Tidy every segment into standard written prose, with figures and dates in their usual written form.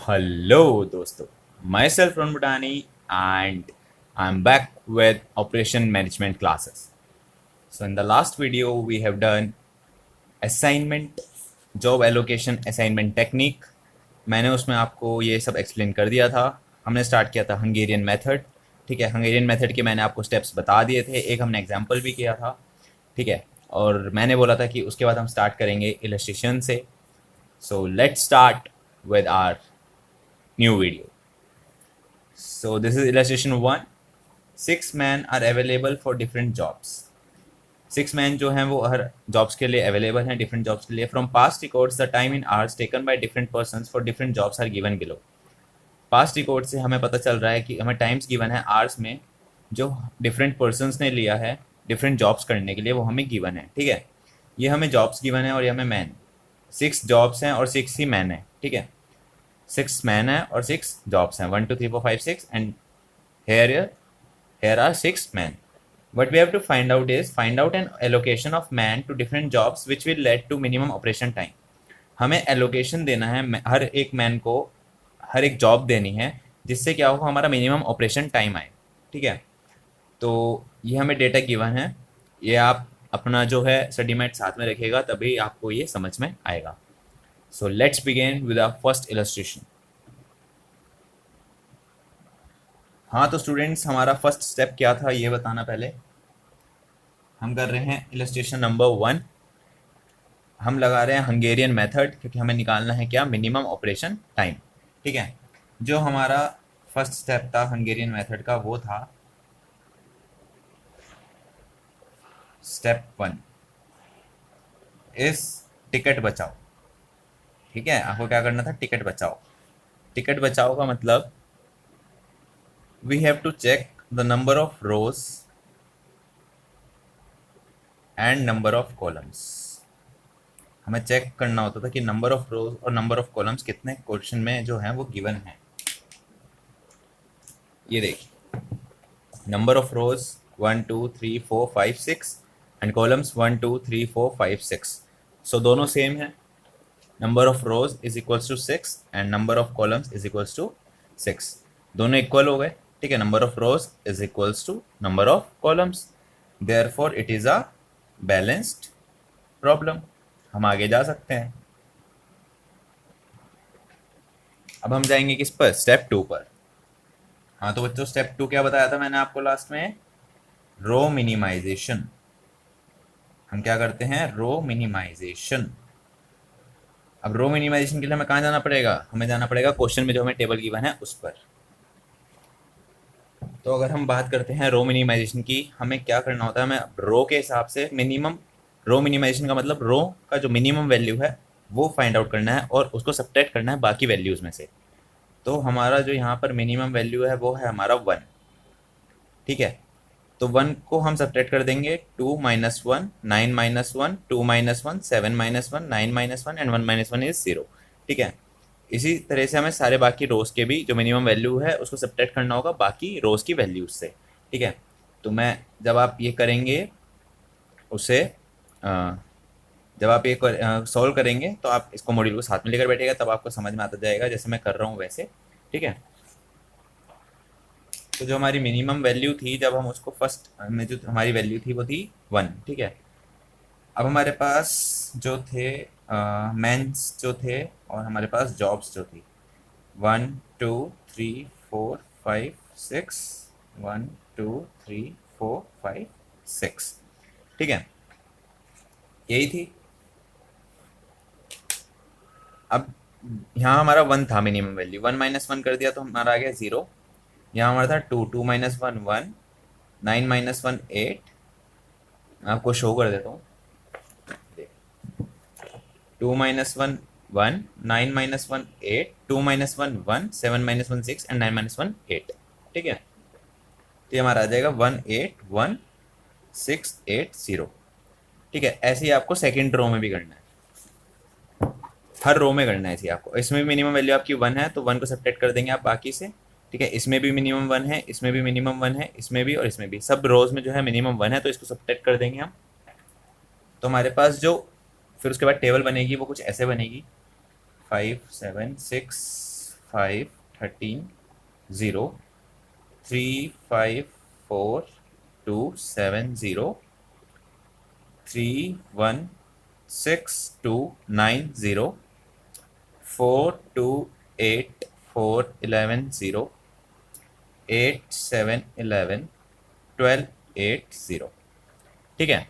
Hello, dosto. Myself Ron Butani, and I'm back with operation management classes. So in the last video, we have done assignment, job allocation assignment technique. मैंने उसमें आपको ये सब explain कर दिया था. हमने स्टार्ट किया था हंगेरियन मेथड. ठीक है, हंगेरियन मेथड के मैंने आपको स्टेप्स बता दिए थे, एक हमने एग्जाम्पल भी किया था. ठीक है, और मैंने बोला था कि उसके बाद हम स्टार्ट करेंगे इलस्ट्रेशन से. So let's start with our new video. So this is illustration 1. 6 men are available for different jobs. 6 men जो हैं वो हर जॉब्स के लिए अवेलेबल हैं, डिफरेंट जॉब्स के लिए. From past records the time in hours taken by different persons for different jobs are given below. Past record से हमें पता चल रहा है कि हमें टाइम्स गिवन है आवर्स में, जो डिफरेंट पर्सन्स ने लिया है डिफरेंट जॉब्स करने के लिए, वो हमें गिवन है. ठीक है, ये हमें जॉब्स गिवन है और ये हमें मैन. 6 जॉब्स हैं और 6 ही मैन है. ठीक है, 6 मैन है और 6 जॉब्स हैं. 1 2 3 4 5 6 and here are 6 men. What we have to find out is find out an allocation of man to different jobs which will lead to minimum operation time. हमें allocation देना है हर एक मैन को, हर एक job देनी है जिससे क्या हो, हमारा मिनिमम ऑपरेशन टाइम आए. ठीक है, तो ये हमें डेटा गिवन है. ये आप अपना जो है स्टडी मैट साथ में रखिएगा, तभी आपको ये समझ में आएगा. So let's begin with our first illustration. हाँ तो स्टूडेंट्स, हमारा फर्स्ट स्टेप क्या था ये बताना. पहले हम कर रहे हैं इलस्ट्रेशन नंबर 1. हम लगा रहे हैं हंगेरियन मेथड, क्योंकि हमें निकालना है क्या, मिनिमम ऑपरेशन टाइम. ठीक है, जो हमारा फर्स्ट स्टेप था हंगेरियन मेथड का, वो था स्टेप 1 इस टिकट बचाओ. ठीक है, आपको क्या करना था, टिकट बचाओ. टिकट बचाओ का मतलब we have to check the number of rows and number of columns. हमें चेक करना होता था कि नंबर ऑफ रोज और नंबर ऑफ कॉलम्स कितने क्वेश्चन में जो है वो गिवन है. ये देखिए, number of rows 1 2 3 4 5 6 and columns 1 2 3 4 5 6. So दोनों सेम है. Number of rows is equals to 6 and number of columns is equals to 6. दोनों इक्वल हो गए. ठीक है, number of rows is equals to number of columns, therefore it is a balanced problem. हम आगे जा सकते हैं. अब हम जाएंगे किस पर, स्टेप 2 पर. हाँ तो बच्चों, स्टेप 2 क्या बताया था मैंने आपको लास्ट में, रो मिनिमाइजेशन. हम क्या करते हैं, रो मिनिमाइजेशन. अब रो मिनिमाइजेशन के लिए हमें कहाँ जाना पड़ेगा, हमें जाना पड़ेगा क्वेश्चन में जो हमें टेबल गिवन है उस पर. तो अगर हम बात करते हैं रो मिनिमाइजेशन की, हमें क्या करना होता है, हमें रो के हिसाब से मिनिमम, रो मिनिमाइजेशन का मतलब रो का जो मिनिमम वैल्यू है वो फाइंड आउट करना है और उसको सब्ट्रैक्ट करना है बाकी वैल्यूज़ में से. तो हमारा जो यहाँ पर मिनिमम वैल्यू है वो है हमारा 1. ठीक है, तो 1 को हम सब्ट्रैक्ट कर देंगे. 2 minus 1 9 minus 1 2 minus 1 7 minus 1 9 minus 1 and 1 minus 1 is 0. ठीक है, इसी तरह से हमें सारे बाकी रोज के भी जो मिनिमम वैल्यू है उसको सब्ट्रैक्ट करना होगा बाकी रोज की वैल्यूज से. ठीक है, तो मैं जब आप ये करेंगे उसे जब आप ये सॉल्व करेंगे तो आप इसको मॉड्यूल को साथ में लेकर बैठेगा, तब आपको समझ में आता जाएगा जैसे मैं कर रहा हूँ वैसे. ठीक है, तो जो हमारी मिनिमम वैल्यू थी, जब हम उसको फर्स्ट में जो हमारी वैल्यू थी वो थी 1. ठीक है, अब हमारे पास जो थे मेंस जो थे और हमारे पास जॉब्स जो थी 1 2 3 4 5 6 1 2 3 4 5 6. ठीक है, यही थी. अब यहाँ हमारा 1 था मिनिमम वैल्यू, 1 माइनस 1 कर दिया तो हमारा आ गया 0. यहाँ हमारा था 2 2 माइनस 1 1 9 माइनस 1 8. मैं आपको शो कर देता हूँ. 2 minus 1 1 9 minus 1 8 2 minus 1 1 7 minus 1 6 and 9 minus 1 8. ठीक है, तो ये हमारा आ जाएगा 1 8 1 6 8 0. ठीक है, ऐसे ही आपको सेकेंड रो में भी करना है, हर रो में करना है ऐसे आपको. इसमें भी मिनिमम वैल्यू आपकी 1 है तो 1 को सब्ट्रैक्ट कर देंगे आप बाकी से. ठीक है, इसमें भी मिनिमम 1 है, इसमें भी मिनिमम 1 है, इसमें भी और इसमें भी, सब रोज में जो है मिनिमम 1 है, तो इसको सब्ट्रैक्ट कर देंगे हम. तो हमारे पास जो फिर उसके बाद टेबल बनेगी वो कुछ ऐसे बनेगी 5 7 6 5 13 0 3 5 4 2 7 0 3 1 6 2 9 0 4 2 8 4 11 0 8 7 11 12 8 0। ठीक है,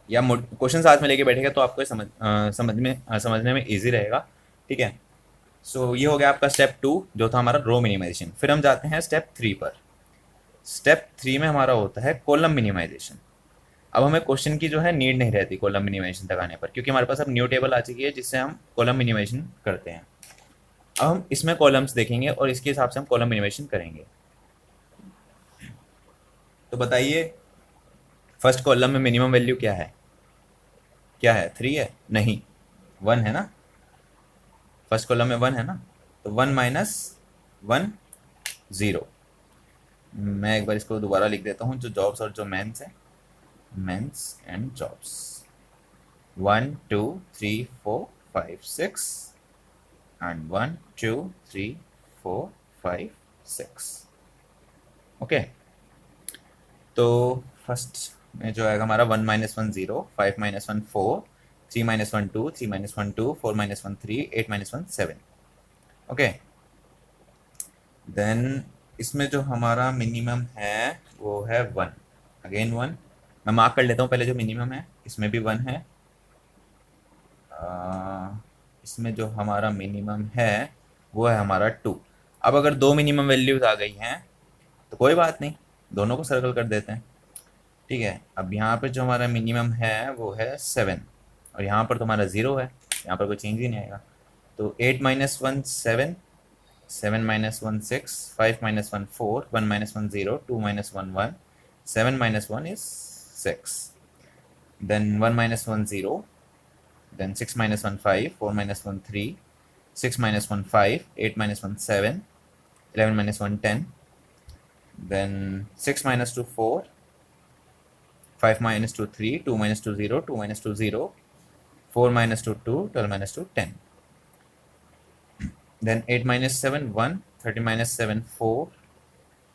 या क्वेश्चन साथ में लेके बैठेगा तो आपको समझने में इजी रहेगा। ठीक है, सो ये हो गया आपका स्टेप 2 जो था हमारा रो मिनिमाइजेशन। फिर हम जाते हैं स्टेप 3 पर। स्टेप 3 में हमारा होता है कॉलम मिनिमाइजेशन। अब हमें क्वेश्चन की जो है नीड नहीं रहती कॉलम मिनिमाइजेशन तक आने पर, क्योंकि हमारे पास अब न्यू टेबल आ चुकी है जिससे हम कॉलम मिनिमाइजेशन करते हैं। अब हम इसमें कॉलम्स देखेंगे और इसके हिसाब से हम कॉलम मिनिमाइजेशन करेंगे। तो बताइए, फर्स्ट कॉलम में मिनिमम वैल्यू क्या है? क्या है? 3 है? नहीं, 1 है ना। फर्स्ट कॉलम में 1 है ना, तो 1 माइनस 1 0। मैं एक बार इसको दोबारा लिख देता हूँ, जो जॉब्स और जो मेंस है, mens and jobs. 1 2 3 4 5 6 and 1 2 3 4 5 6। Okay, तो फर्स्ट में जो आएगा हमारा 1 minus 1 0, 5 minus 1 4, 3 minus 1 2, 3 minus 1 2, 4 minus 1 3, 8 minus 1 7। Okay, then इसमें जो हमारा मिनिमम है वो है 1, अगेन 1। मैं मार्क कर लेता हूँ पहले जो मिनिमम है, इसमें भी 1 है। इसमें जो हमारा मिनिमम है वो है हमारा 2। अब अगर दो मिनिमम वैल्यूज आ गई हैं तो कोई बात नहीं, दोनों को सर्कल कर देते हैं। ठीक है, अब यहाँ पे जो हमारा मिनिमम है वो है 7 और यहाँ पर तो हमारा 0 है, यहाँ पर कोई चेंज ही नहीं आएगा। तो 8 minus 1 7, 7 minus 1 6, 5 minus 1 4, 1 minus 1 0, 2 minus 1 1, 7 minus 1 is 6, then 1 minus 1 0, then 6 minus 1 5, 4 minus 1 3, 6 minus 1 5, 8 minus 1 7, 11 minus 1 10, then 6 minus 2 4, 5 minus 2 3, 2 minus 2 0, 2 minus 2 0, 4 minus 2 2, 12 minus 2 10, then 8 minus 7 1, 30 minus 7 4,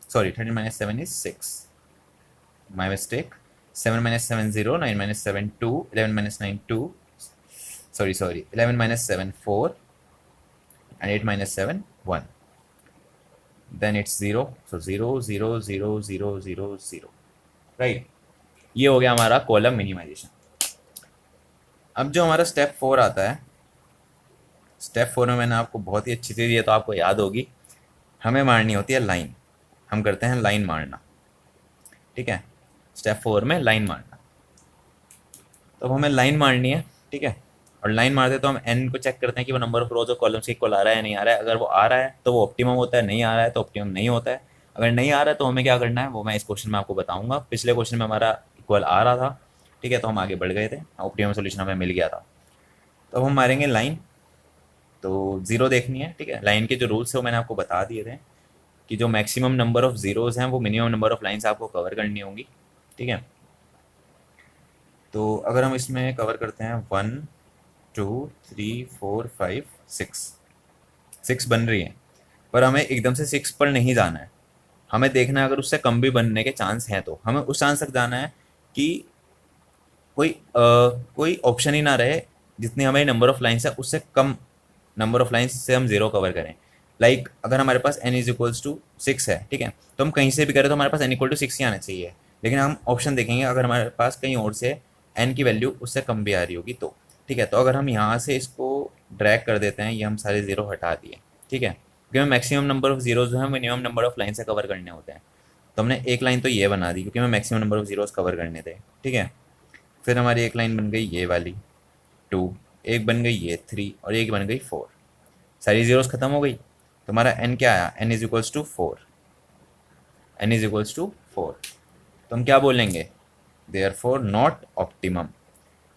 sorry 30 minus 7 is 6, my mistake, 7 minus 7 0, 9 minus 7 2, 11 minus 9 2, sorry 11 minus 7 4, and 8 minus 7 1, then it's 0, so 0 0 0 0 0 0, right? ये हो गया हमारा column minimisation. अब जो हमारा step 4 आता है, step 4 में मैंने आपको बहुत ही अच्छी चीज़, ये तो आपको याद होगी, हमें मारनी होती है लाइन। हम करते हैं लाइन मारना। ठीक है, स्टेप 4 में लाइन मारना। तो अब हमें लाइन मारनी है। ठीक है, और लाइन मारते तो हम एन को चेक करते हैं कि वो नंबर ऑफ रोज और कॉलम्स इक्वल आ रहा है नहीं आ रहा है। अगर वो आ रहा है तो वो ऑप्टिमम होता है, नहीं आ रहा है तो ऑप्टिमम नहीं होता है। अगर नहीं आ रहा है तो हमें क्या करना है वो मैं इस क्वेश्चन में आपको बताऊंगा। पिछले क्वेश्चन में हमारा इक्वल आ रहा था, ठीक है, तो हम आगे बढ़ गए थे, ऑप्टिमम सोल्यूशन हमें मिल गया था। तो अब हम मारेंगे लाइन, तो ज़ीरो देखनी है। ठीक है, लाइन के जो रूल्स है वो मैंने आपको बता दिए थे कि जो मैक्सिमम नंबर ऑफ ज़ीरोज़ हैं वो मिनिमम नंबर ऑफ लाइन्स आपको कवर करनी होंगी। ठीक है, तो अगर हम इसमें कवर करते हैं 1 2 3 4 5 6 बन रही है, पर हमें एकदम से 6 पर नहीं जाना है। हमें देखना है अगर उससे कम भी बनने के चांस हैं तो हमें उस चांस तक जाना है कि कोई ऑप्शन ही ना रहे जितनी हमारी नंबर ऑफ लाइन्स है उससे कम नंबर ऑफ लाइन्स से हम ज़ीरो कवर करें। लाइक अगर हमारे पास n इज इक्वल्स टू 6 है, ठीक है, तो हम कहीं से भी करें तो हमारे पास n इक्वल टू 6 ही आना चाहिए। लेकिन हम ऑप्शन देखेंगे अगर हमारे पास कहीं और से n की वैल्यू उससे कम भी आ रही होगी तो। ठीक है, तो अगर हम यहाँ से इसको ड्रैग कर देते हैं, ये हम सारे ज़ीरो हटा दिए। ठीक है, क्योंकि मैक्सिमम नंबर ऑफ जीरोज जो है मिनिमम नंबर ऑफ लाइन से कवर करने होते हैं। तो हमने एक लाइन तो ये बना दी क्योंकि हमें maximum number of zeros cover करने थे। ठीक है, फिर हमारी एक लाइन बन गई ये वाली 2, एक बन गई ये 3 और एक बन गई 4। सारी जीरोस खत्म हो गई तो हमारा n क्या आया, n is equals to 4, n is equals to 4। तो हम क्या बोलेंगे, देयरफॉर नॉट ऑप्टिमम,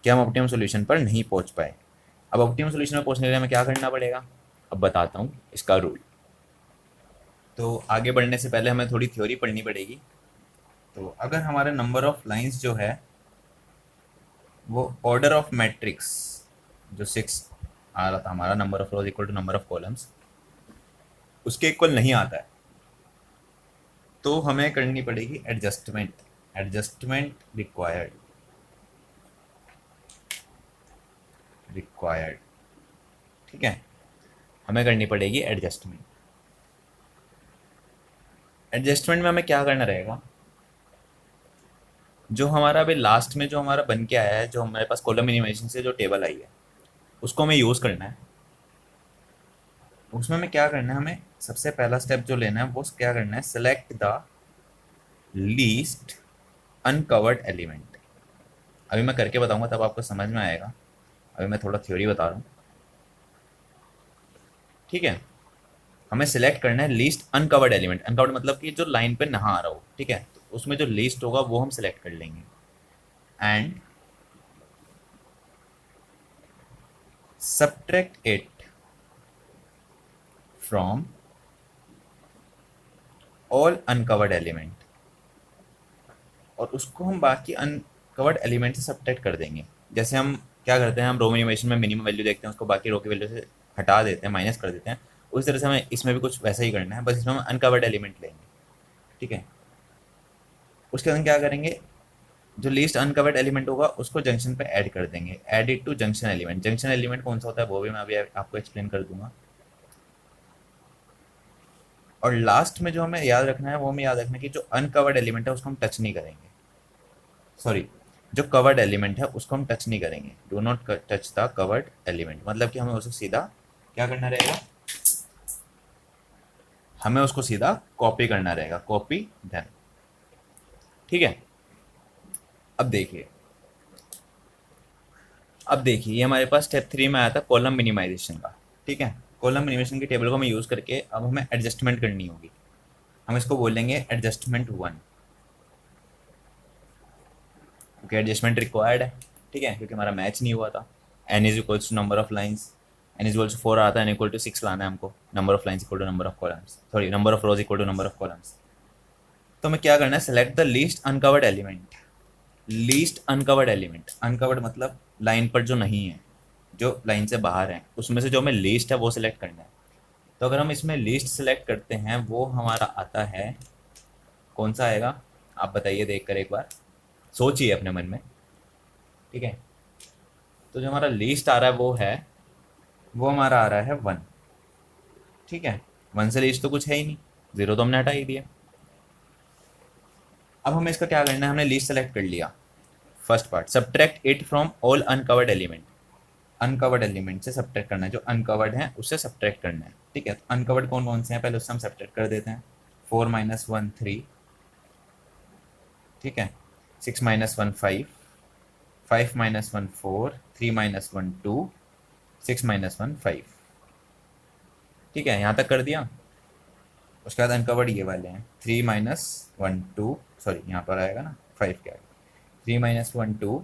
कि हम ऑप्टिमम सोल्यूशन पर नहीं पहुंच पाए। अब ऑप्टिमम सोल्यूशन में पहुंचने के लिए हमें क्या करना पड़ेगा, अब बताता हूँ इसका रूल। तो आगे बढ़ने से पहले हमें थोड़ी थ्योरी पढ़नी पड़ेगी। तो अगर हमारा नंबर ऑफ लाइंस जो है वो ऑर्डर ऑफ मैट्रिक्स जो 6 आ रहा था, हमारा number of rows equal to number of columns, उसके इक्वल नहीं आता है, तो हमें करनी पड़ेगी एडजस्टमेंट। एडजस्टमेंट रिक्वायर्ड, रिक्वायर्ड, ठीक है, हमें करनी पड़ेगी एडजस्टमेंट। एडजस्टमेंट में हमें क्या करना रहेगा, जो हमारा अभी लास्ट में जो हमारा बन के आया है, जो हमारे पास कॉलम मिनिमाइजेशन से जो टेबल आई है, उसको हमें यूज़ करना है। उसमें हमें क्या करना है, हमें सबसे पहला स्टेप जो लेना है वो क्या करना है, select the least uncovered element. अभी मैं करके बताऊंगा तब आपको समझ में आएगा, अभी मैं थोड़ा थ्योरी बता रहा हूँ, ठीक है। हमें सिलेक्ट करना है लीस्ट अनकवर्ड एलिमेंट। अनकवर्ड मतलब कि जो लाइन पे नहा आ रहा हो, ठीक है, तो उसमें जो लीस्ट होगा वो हम सिलेक्ट कर लेंगे। And subtract it from all uncovered element, और उसको हम बाकी अनकवर्ड एलिमेंट से सब्ट्रैक्ट कर देंगे। जैसे हम क्या करते हैं, हम रो मिनिमाइजेशन में मिनिमम वैल्यू देखते हैं, उसको बाकी रो की वैल्यू से हटा देते हैं, माइनस कर देते हैं। उसी तरह से हमें इसमें भी कुछ वैसा ही करना है, बस इसमें हम अनकवर्ड एलिमेंट लेंगे, ठीक है। उसके बाद हम क्या करेंगे, जो लीस्ट अनकवर्ड एलिमेंट होगा उसको जंक्शन पे ऐड कर देंगे, add it to junction element. Junction element कौन सा होता है वो भी मैं अभी आपको एक्सप्लेन कर दूंगा। और लास्ट में जो हमें याद रखना है वो हमें याद रखना है कि जो अनकवर्ड एलिमेंट है उसको हम टच नहीं करेंगे, सॉरी, जो कवर्ड एलिमेंट है उसको हम टच नहीं करेंगे। Do not touch the covered element, मतलब कि हमें उसको सीधा क्या करना रहेगा, हमें उसको सीधा कॉपी करना रहेगा, कॉपी देन, ठीक है। अब देखिए, अब देखिए ये हमारे पास स्टेप 3 में आया था कॉलम मिनिमाइजेशन का, ठीक है। कॉलम मिनिमाइजेशन की टेबल को हमें यूज़ करके अब हमें एडजस्टमेंट करनी होगी। हम इसको बोलेंगे एडजस्टमेंट 1, क्योंकि एडजस्टमेंट रिक्वायर्ड है, ठीक है, क्योंकि हमारा मैच नहीं हुआ था। N is equals to number of lines, N is equal to 4 आता है, एन इक्वल टू 6 लाना है हमको, number of lines equal to number of columns, sorry number of rows equal to number of columns. तो हमें क्या करना है, select the least uncovered element. Least uncovered element, uncovered मतलब लाइन पर जो नहीं है, जो लाइन से बाहर है, उसमें से जो हमें लीस्ट है वो सिलेक्ट करना है। तो अगर हम इसमें लीस्ट सेलेक्ट करते हैं वो हमारा आता है, कौन सा आएगा आप बताइए देख कर एक बार, सोचिए अपने मन में, ठीक है। तो जो हमारा लीस्ट आ रहा है वो हमारा आ रहा है 1, ठीक है। 1 से लीस्ट तो कुछ है ही नहीं, 0 तो हमने हटा ही दिया। अब हमें इसका क्या करना है, हमने लीस्ट सेलेक्ट कर लिया, first part subtract it from all uncovered element. Uncovered element से सब्ट्रैक्ट करना है, जो अनकवर्ड है उससे सब्ट्रैक्ट करना है, ठीक है। तो अनकवर्ड कौन कौन से हैं पहले उससे हम सब्ट्रैक्ट कर देते हैं। 4 माइनस 1 3, ठीक है। 6 माइनस 1 5, 5 माइनस 1 4, 3 माइनस 1 2, 6 माइनस 1 5, ठीक है, यहाँ तक कर दिया। उसके बाद अनकवर्ड ये वाले हैं, 3 माइनस 1 2, सॉरी यहाँ पर आएगा ना 5 के आगे, 3 minus 1 2,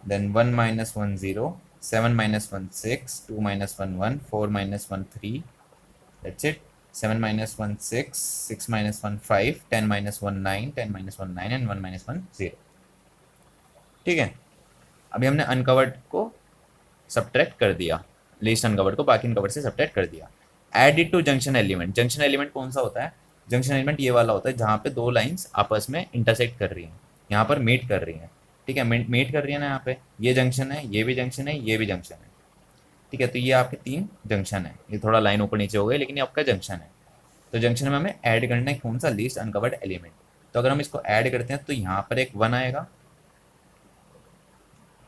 then 1 minus 1 0, 7 minus 1 6, 2 minus 1 1, 4 minus 1 3, that's it, 7 minus 1 6, 6 minus 1 5, 10 minus 1 9, 10 minus 1 9 and 1 minus 1 0, ठीक है। अभी हमने अनकवर्ड को सब्ट्रैक्ट कर दिया, लीस्ट अनकवर्ड को बाकी अनकवर्ड से सब्ट्रैक्ट कर दिया। Add it to junction element. Junction element कौन सा होता है, जंक्शन एलिमेंट ये वाला होता है जहाँ पे दो लाइंस आपस में इंटरसेक्ट कर रही हैं, यहाँ पर मीट कर रही हैं, ठीक है। मीट कर रही है ना, यहाँ पे ये जंक्शन है, ये भी जंक्शन है, ये भी जंक्शन है, ठीक है। तो ये आपके 3 जंक्शन है, ये थोड़ा लाइन ऊपर नीचे हो गई लेकिन ये आपका जंक्शन है। तो जंक्शन में हमें ऐड करना है कौन सा, लीस्ट अनकवर्ड एलिमेंट। तो अगर हम इसको ऐड करते हैं तो यहाँ पर एक 1 आएगा,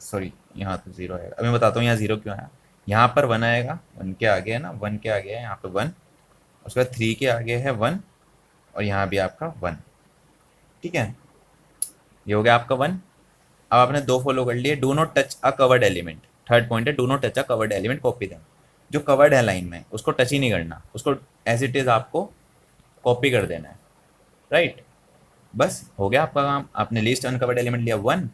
सॉरी यहाँ तो 0 आएगा, अब मैं बताता हूँ यहाँ 0 क्यों आया। यहाँ पर 1 आएगा, 1 के आगे है ना, 1 के आगे है यहाँ पे 1, उसके बाद 3 के आगे है 1, और यहाँ भी आपका 1, ठीक है। ये हो गया आपका 1। अब आपने 2 फॉलो कर लिए, do not touch a covered element, third point है do not touch a covered element, copy them. जो कवर्ड है लाइन में उसको टच ही नहीं करना, उसको एज इट इज आपको कॉपी कर देना है, राइट। बस हो गया आपका काम, आपने लिस्ट अनकवर्ड एलिमेंट लिया 1,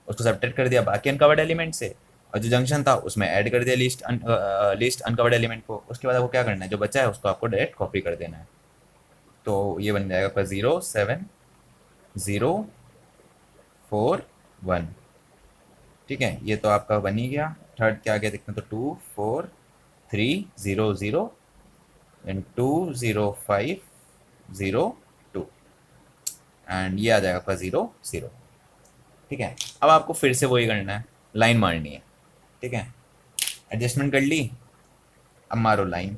उसको सब्ट्रैक्ट कर दिया बाकी अनकवर्ड एलिमेंट से, और जो जंक्शन था उसमें ऐड कर दिया लिस्ट अनकवर्ड एलिमेंट को। उसके बाद आपको क्या करना है, जो बचा है उसको आपको डायरेक्ट कॉपी कर देना है। तो ये बन जाएगा आपका 0 7 0 4 1, ठीक है। ये तो आपका बन ही गया। थर्ड के आगे देखते हैं तो 2 4 3 0 0 देन 20502 एंड ये आ जाएगा आपका 0 0। ठीक है, अब आपको फिर से वही करना है, लाइन मारनी है। ठीक है, एडजस्टमेंट कर ली, अब मारो लाइन।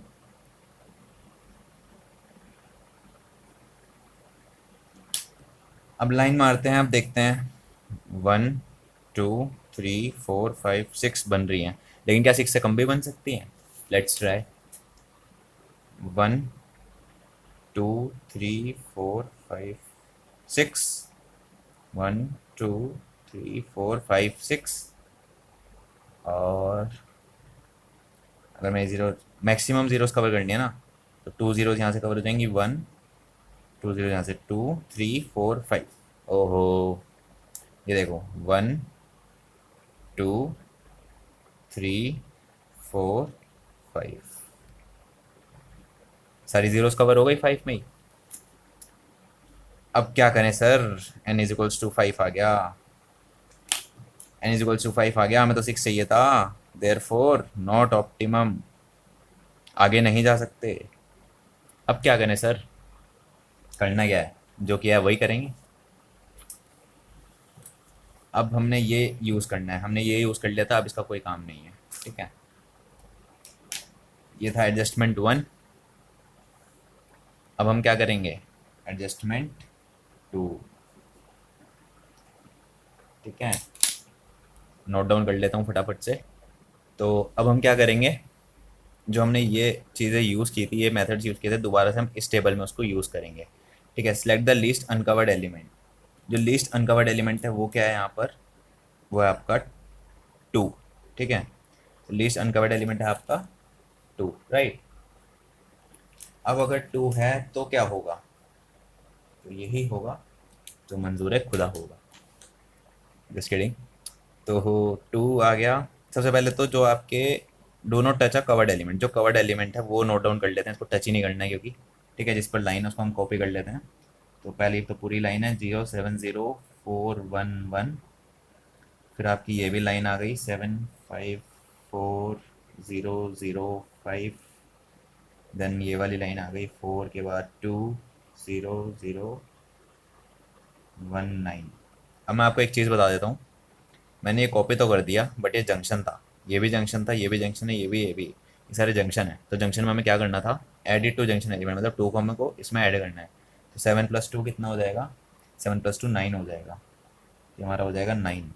अब लाइन मारते हैं, अब देखते हैं 1 2 3 4 5 6 बन रही हैं, लेकिन क्या 6 से कम भी बन सकती हैं? Let's try. 1 2 3 4 5 6, 1 2 3 4 5 6। और अगर मैं ज़ीरो, मैक्सिमम ज़ीरोस कवर करनी है ना, तो 2 ज़ीरोज़ यहाँ से कवर हो जाएंगी, 1 2 ज़ीरो यहाँ से 2 3 4 5। ओहो, ये देखो 1 2 3 4 5, सारी ज़ीरोज़ कवर हो गई 5 में ही। अब क्या करें सर, n = 5 आ गया, n = 5 आ गया, हमें तो 6 चाहिए था। देयर फोर नॉट ऑप्टिमम, आगे नहीं जा सकते। अब क्या करें सर, करना क्या है, जो किया है वही करेंगे। अब हमने ये यूज़ करना है, हमने ये यूज़ कर लिया था, अब इसका कोई काम नहीं है। ठीक है, ये था एडजस्टमेंट 1। अब हम क्या करेंगे, एडजस्टमेंट 2। ठीक है, नोट डाउन कर लेता हूँ फटाफट से। तो अब हम क्या करेंगे, जो हमने ये चीज़ें यूज़ की थी, ये मेथड्स यूज़ किए थे, दोबारा से हम इस टेबल में उसको यूज़ करेंगे। ठीक है, select the least uncovered element. जो लीस्ट अनकवर्ड एलिमेंट है वो क्या है यहाँ पर, वो है आपका 2। ठीक है, तो लीस्ट अनकवर्ड एलिमेंट है आपका 2, राइट। अब अगर 2 है तो क्या होगा, तो यही होगा जो मंजूर खुदा होगा। Just kidding. तो 2 आ गया। सबसे पहले तो जो आपके do not touch a covered element, जो कवर्ड एलिमेंट है वो नोट डाउन कर लेते हैं, इसको टच ही नहीं करना है क्योंकि, ठीक है, जिस पर लाइन है उसको हम कॉपी कर लेते हैं। तो पहली तो पूरी लाइन है 0 7 0 4 1 1, फिर आपकी ये भी लाइन आ गई 7 5 4 0 0 5, देन ये वाली लाइन आ गई 4 के बाद 2 0 0 1 9। अब मैं आपको एक चीज़ बता देता हूँ, मैंने ये कॉपी तो कर दिया बट ये जंक्शन था, ये भी जंक्शन था, ये भी जंक्शन है, ये सारे जंक्शन है। तो जंक्शन में हमें क्या करना था, add it to junction element, मतलब 2 को हमें को इसमें ऐड करना है। तो 7 + 2 कितना हो जाएगा, 7 + 2 9 हो जाएगा, ये हमारा हो जाएगा 9।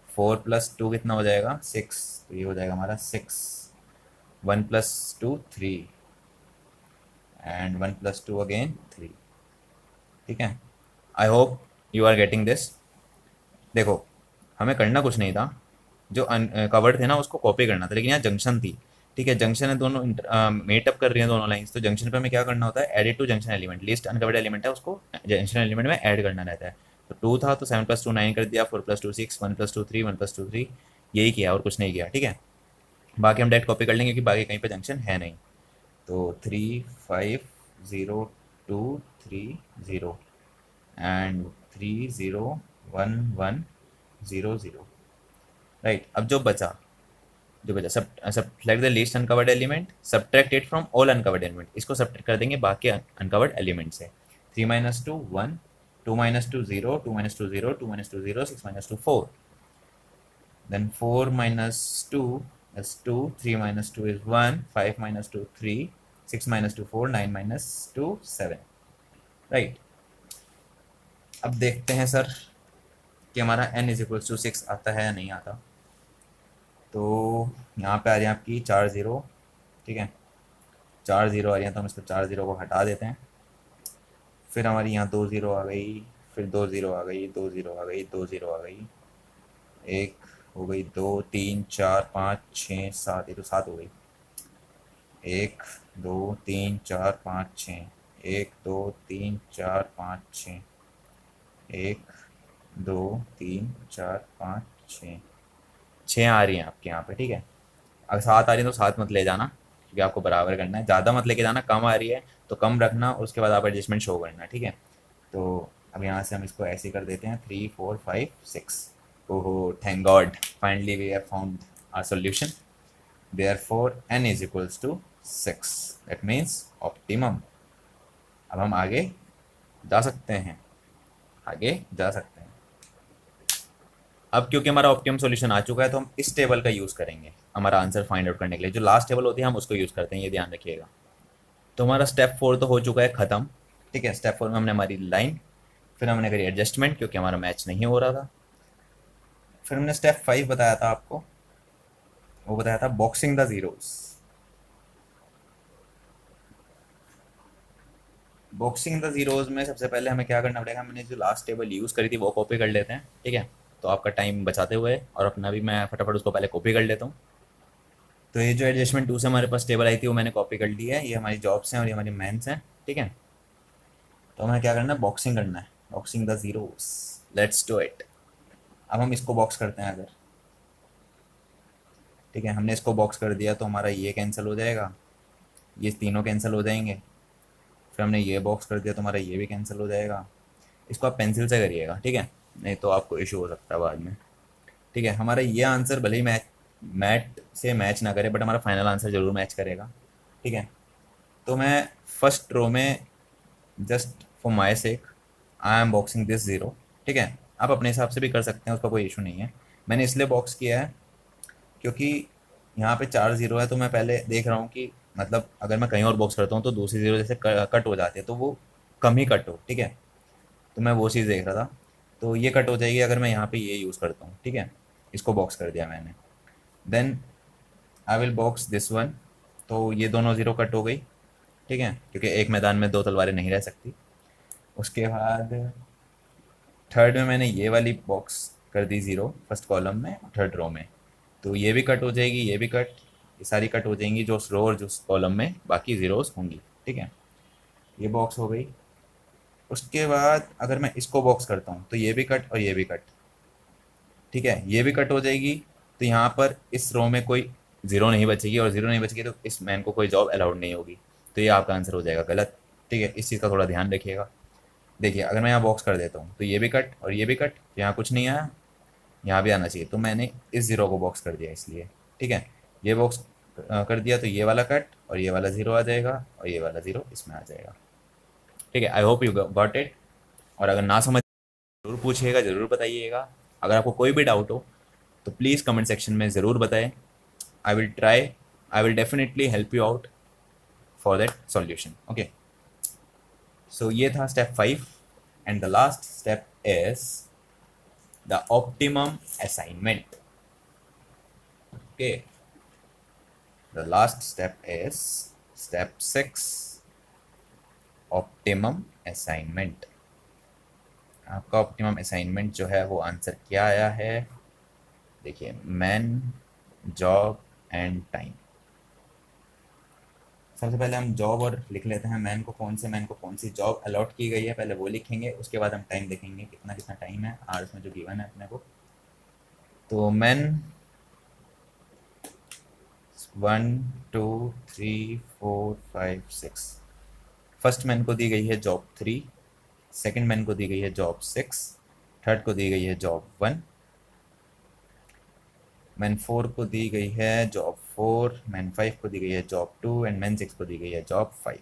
4 + 2 कितना हो जाएगा, 6, तो ये हो जाएगा हमारा 6। 1 + 2 3, एंड 1 + 2 अगेन 3। ठीक है, I hope you are getting this. देखो, हमें करना कुछ नहीं था, जो कवर्ड थे ना उसको कॉपी करना था, लेकिन यहाँ जंक्शन थी। ठीक है, जंक्शन है, दोनों मेटअप कर रही हैं दोनों लाइंस, तो जंक्शन पे हमें क्या करना होता है, edit to junction element, list uncovered element है उसको जंक्शन एलिमेंट में ऐड करना रहता है। तो 2 था तो 7 + 2 9 कर दिया, 4 + 2 6, 1 + 2 3, 1 + 2 3, यही किया और कुछ नहीं किया। ठीक है, बाकी हम डायरेक्ट कॉपी कर लेंगे क्योंकि बाकी कहीं पे जंक्शन है नहीं। तो 3 5 0 2 3 0 एंड 3 0 1 1 0 0, राइट। अब जो बचा सब सब select the least uncovered element, subtract it from all uncovered element, इसको सब्ट्रैक्ट कर देंगे बाकी अनकवर्ड एलिमेंट से। 3 - 2 1, 2 - 2 0, 2 - 2 0, 2 - 2 0, 6 - 2 4, then 4 - 2 is 2, 3 - 2 is 1, 5 - 2 3, 6 - 2 4, 9 - 2 7, राइट। अब देखते हैं सर कि हमारा n = 6 आता है या नहीं आता। तो यहाँ पे आ रही है आपकी 4 0। ठीक है, 4 0 आ रही है, तो हम इसको 4 0 को हटा देते हैं। फिर हमारी यहाँ 2 0 आ गई, फिर 2 0 आ गई, 2 0 आ गई, 2 0 आ गई, एक हो गई, 2 3 4 5 6 7, ये तो 7 हो गई। 1 2 3 4 5 6, 1 2 3 4 5 6, 1 2 3 4 5 6, 6 आ रही हैं आपके यहाँ पे। ठीक है, अगर 7 आ रही है तो 7 मत ले जाना, क्योंकि आपको बराबर करना है, ज़्यादा मत लेके जाना, कम आ रही है तो कम रखना, उसके बाद आप एडजस्टमेंट शो करना। ठीक है, तो अब यहाँ से हम इसको ऐसे ही कर देते हैं 3 4 5 6। ओहो, thank God, finally we have found our solution. Therefore n = 6, that means optimum. अब हम आगे जा सकते हैं, आगे जा सकते हैं। अब क्योंकि हमारा ऑप्टिमम सॉल्यूशन आ चुका है तो हम इस टेबल का यूज़ करेंगे हमारा आंसर फाइंड आउट करने के लिए। जो लास्ट टेबल होती है हम उसको यूज़ करते हैं, ये ध्यान रखिएगा। तो हमारा स्टेप 4 तो हो चुका है ख़त्म। ठीक है, स्टेप 4 में हमने हमारी लाइन, फिर हमने करी एडजस्टमेंट क्योंकि हमारा मैच नहीं हो रहा था। फिर हमने स्टेप 5 बताया था आपको, वो बताया था boxing the zeros. Boxing the zeros में सबसे पहले हमें क्या करना पड़ेगा, मैंने जो लास्ट टेबल यूज़ करी थी वो कॉपी कर लेते हैं। ठीक है, तो आपका टाइम बचाते हुए और अपना भी मैं फटाफट उसको पहले कॉपी कर लेता हूँ। तो ये जो एडजस्टमेंट 2 से हमारे पास टेबल आई थी वो मैंने कॉपी कर ली है। ये हमारी जॉब्स हैं और ये हमारी मेंस हैं। ठीक है, तो हमें क्या करना है, बॉक्सिंग करना है, boxing the zeros. Let's do it. अब हम इसको बॉक्स करते हैं अगर, ठीक है, हमने इसको बॉक्स कर दिया तो हमारा ये कैंसिल हो जाएगा, ये तीनों कैंसिल हो जाएंगे। फिर हमने ये बॉक्स कर दिया तो हमारा ये भी कैंसिल हो जाएगा। इसको आप पेंसिल से करिएगा, ठीक है, नहीं तो आपको इशू हो सकता है बाद में। ठीक है, हमारा ये आंसर भले ही मैट से मैच ना करे बट हमारा फाइनल आंसर ज़रूर मैच करेगा। ठीक है, तो मैं फर्स्ट रो में just for my sake I am boxing this zero. ठीक है, आप अपने हिसाब से भी कर सकते हैं, उसका कोई इशू नहीं है। मैंने इसलिए बॉक्स किया है क्योंकि यहाँ पे 4 ज़ीरो है तो मैं पहले देख रहा हूँ कि मतलब अगर मैं कहीं और बॉक्स करता हूँ तो दूसरी ज़ीरो जैसे कट हो जाती है तो वो कम ही कट हो। ठीक है, तो मैं वो चीज़ देख रहा था। तो ये कट हो जाएगी अगर मैं यहाँ पे ये यूज़ करता हूँ। ठीक है, इसको बॉक्स कर दिया मैंने। Then I will box this one. तो ये दोनों ज़ीरो कट हो गई। ठीक है, क्योंकि एक मैदान में दो तलवारें नहीं रह सकती। उसके बाद थर्ड में मैंने ये वाली बॉक्स कर दी ज़ीरो, फर्स्ट कॉलम में थर्ड रो में। तो ये भी कट हो जाएगी, ये भी कट, ये सारी कट हो जाएंगी जो रो और जो कॉलम में बाकी ज़ीरोस होंगी। ठीक है, ये बॉक्स हो गई। उसके बाद अगर मैं इसको बॉक्स करता हूँ तो ये भी कट और ये भी कट। ठीक है, ये भी कट हो जाएगी। तो यहाँ पर इस रो में कोई ज़ीरो नहीं बचेगी और ज़ीरो नहीं बचेगी तो इस मैन को कोई जॉब अलाउड नहीं होगी। तो ये आपका आंसर हो जाएगा गलत। ठीक है, इस चीज़ का थोड़ा ध्यान रखिएगा। देखिए अगर मैं यहाँ बॉक्स कर देता हूँ तो ये भी कट और ये भी कट, तो यहाँ कुछ नहीं आया, यहाँ भी आना चाहिए, तो मैंने इस ज़ीरो को बॉक्स कर दिया इसलिए। ठीक है, ये बॉक्स कर दिया तो ये वाला कट और ये वाला ज़ीरो आ जाएगा और ये वाला ज़ीरो इसमें आ जाएगा। ठीक है, I hope you got it. और अगर ना समझ ज़रूर पूछिएगा, ज़रूर बताइएगा। अगर आपको कोई भी डाउट हो तो प्लीज़ कमेंट सेक्शन में ज़रूर बताएं। I will try, I will definitely help you out for that solution. Okay, so ये था step 5 and the last step is the optimum assignment. Okay, the last step is step 6, optimum assignment. आपका optimum assignment जो है वो answer क्या आया है, देखिए, मैन, जॉब एंड टाइम। सबसे पहले हम जॉब और लिख लेते हैं, मैन को कौन सी जॉब अलॉट की गई है पहले वो लिखेंगे। उसके बाद हम टाइम देखेंगे कितना कितना टाइम है आवर्स में जो गिवन है अपने को। तो मैन 1 2 3 4 5 6, फर्स्ट मैन को दी गई है जॉब 3, सेकंड मैन को दी गई है जॉब 6, थर्ड को दी गई है जॉब 1, मैन 4 को दी गई है जॉब 4, मैन 5 को दी गई है जॉब 2 एंड मैन 6 को दी गई है जॉब 5।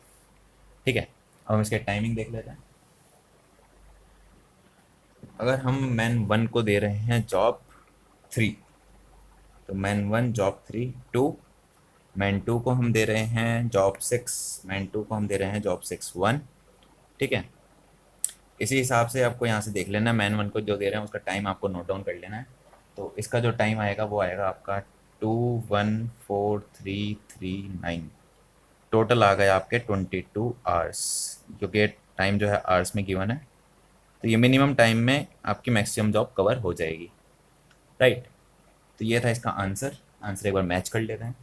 ठीक है, अब हम इसके टाइमिंग देख लेते हैं। अगर हम मैन 1 को दे रहे हैं जॉब 3 तो मैन 1 जॉब 3 2, मैन 2 को हम दे रहे हैं जॉब 6, मैन 2 को हम दे रहे हैं जॉब 6 1। ठीक है, इसी हिसाब से आपको यहाँ से देख लेना है, मैन 1 को जो दे रहे हैं उसका टाइम आपको नोट डाउन कर लेना है। तो इसका जो टाइम आएगा वो आएगा आपका 2 1 4 3 3 9, टोटल आ गए आपके 22 आवर्स, क्योंकि टाइम जो है आवर्स में गिवन है। तो ये मिनिमम टाइम में आपकी मैक्सिमम जॉब कवर हो जाएगी। राइट, तो ये था इसका आंसर। आंसर एक बार मैच कर लेते हैं।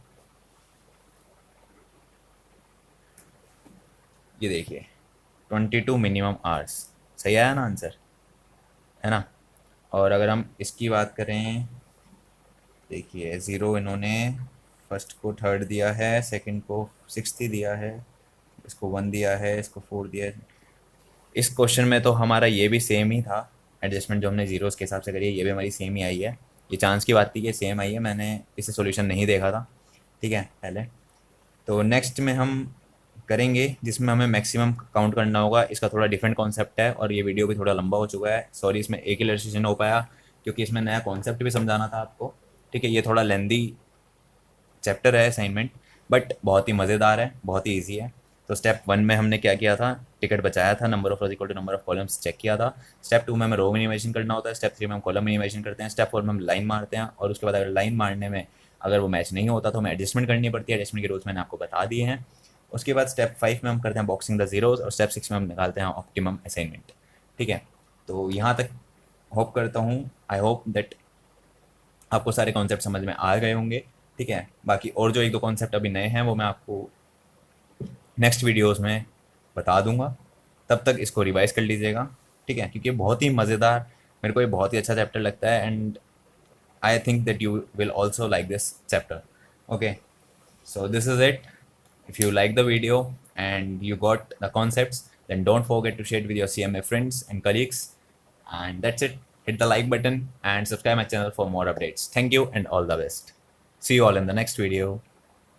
ये देखिए 22 मिनिमम आवर्स, सही आया ना आंसर, है ना। और अगर हम इसकी बात करें, देखिए ज़ीरो इन्होंने फर्स्ट को थर्ड दिया है, सेकंड को सिक्स्थ ही दिया है, इसको 1 दिया है, इसको 4 दिया है। इस क्वेश्चन में तो हमारा ये भी सेम ही था, एडजस्टमेंट जो हमने जीरोस के हिसाब से करी है ये भी हमारी सेम ही आई है। ये चांस की बात थी कि सेम आई है, मैंने इसे सॉल्यूशन नहीं देखा था। ठीक है, पहले तो नेक्स्ट में हम करेंगे जिसमें हमें मैक्सिमम काउंट करना होगा। इसका थोड़ा डिफरेंट कॉन्सेप्ट है और ये वीडियो भी थोड़ा लंबा हो चुका है। सॉरी, इसमें एक ही इलस्ट्रेशन हो पाया क्योंकि इसमें नया कॉन्सेप्ट भी समझाना था आपको। ठीक है, ये थोड़ा लेंदी चैप्टर है असाइनमेंट, बट बहुत ही मज़ेदार है, बहुत ही ईजी है। तो स्टेप 1 में हमने क्या किया था, टिकट बचाया था, number of rows equal to number of columns check किया था। स्टेप 2 में हमें रो मिनिमाइजेशन करना होता है। स्टेप 3 में हम कॉलम मिनिमाइजेशन करते हैं। स्टेप 4 में हम लाइन मारते हैं और उसके बाद अगर लाइन मारने में अगर वो मैच नहीं होता तो हमें एडजस्टमेंट करनी पड़ती है। एडजस्टमेंट के रूल्स मैंने आपको बता दिए हैं। उसके बाद स्टेप 5 में हम करते हैं बॉक्सिंग द जीरोज और स्टेप 6 में हम निकालते हैं ऑप्टिमम असाइनमेंट। ठीक है, तो यहाँ तक होप करता हूँ, आई होप दैट आपको सारे कॉन्सेप्ट समझ में आ गए होंगे। ठीक है, बाकी और जो एक दो कॉन्सेप्ट अभी नए हैं वो मैं आपको नेक्स्ट वीडियोस में बता दूंगा। तब तक इसको रिवाइज कर लीजिएगा। ठीक है, क्योंकि बहुत ही मज़ेदार, मेरे को ये बहुत ही अच्छा चैप्टर लगता है and I think that you will also like this chapter. Okay, so this is it. If you like the video and you got the concepts, then don't forget to share it with your CMA friends and colleagues. And that's it. Hit the like button and subscribe my channel for more updates. Thank you and all the best. See you all in the next video.